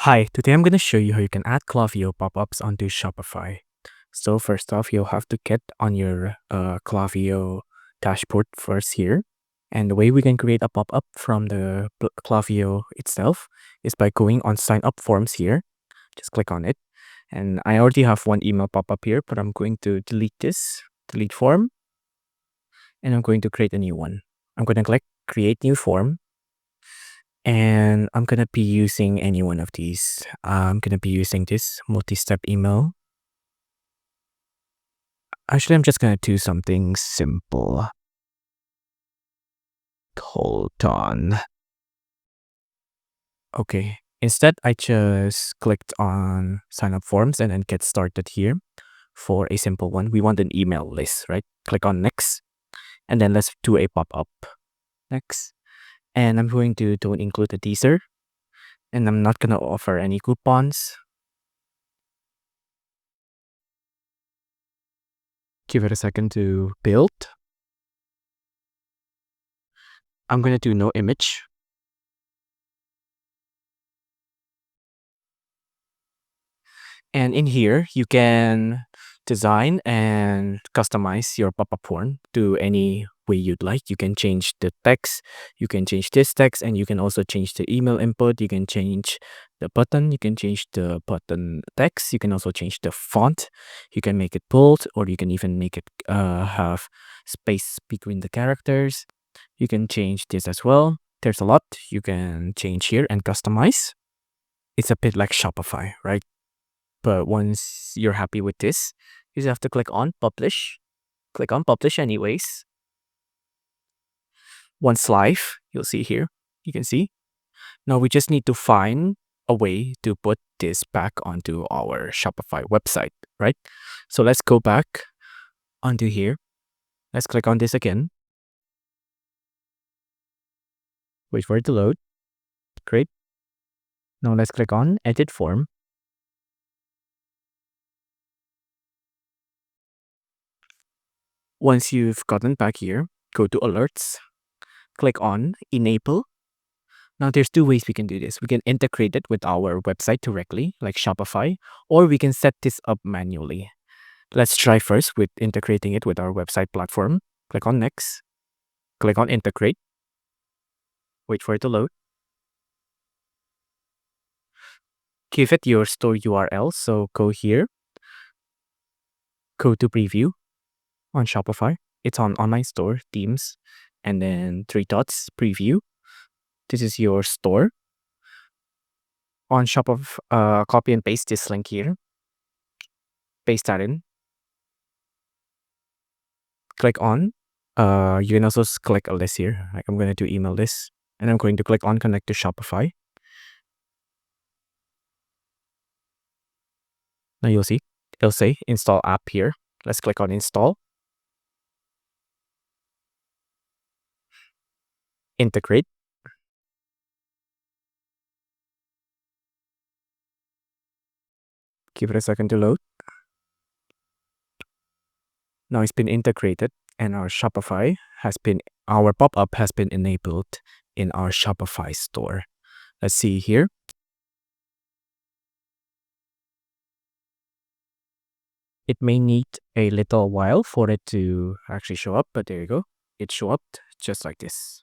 Hi, today I'm going to show you how you can add Klaviyo pop-ups onto Shopify. So first off, you'll have to get on your Klaviyo dashboard first here. And the way we can create a pop-up from the Klaviyo itself is by going on sign up forms here. Just click on it. And I already have one email pop-up here, but I'm going to delete this, delete form. And I'm going to create a new one. I'm going to click create new form. And I'm going to be using any one of these. I'm going to be using this multi-step email. Actually, I'm just going to do something simple. Hold on. Okay. Instead, I just clicked on sign up forms and then get started here for a simple one. We want an email list, right? Click on next. And then let's do a pop-up. Next. And I'm going to don't include a teaser. And I'm not going to offer any coupons. Give it a second to build. I'm going to do no image. And in here, you can design and customize your pop-up form to any way you'd like. You can change the text, you can change this text, and you can also change the email input. You can change the button, you can change the button text. You can also change the font. You can make it bold, or you can even make it have space between the characters. You can change this as well. There's a lot you can change here and customize. It's a bit like Shopify, right? But once you're happy with this, you just have to click on publish. Click on publish anyways. Once live, you'll see here. You can see. Now we just need to find a way to put this back onto our Shopify website, right? So let's go back onto here. Let's click on this again. Wait for it to load. Great. Now let's click on edit form. Once you've gotten back here, go to alerts. Click on enable. Now, there's two ways we can do this. We can integrate it with our website directly, like Shopify, or we can set this up manually. Let's try first with integrating it with our website platform. Click on next. Click on integrate. Wait for it to load. Give it your store URL. So go here. Go to preview on Shopify. It's on online store, themes, and then 3 dots, preview. This is your store. On Shopify, copy and paste this link here. Paste that in. Click on. You can also click a list here. Like I'm going to do email list, and I'm going to click on connect to Shopify. Now you'll see it'll say install app here. Let's click on install. Integrate. Give it a second to load. Now it's been integrated, and our pop-up has been enabled in our Shopify store. Let's see here. It may need a little while for it to actually show up, but there you go. It show up just like this.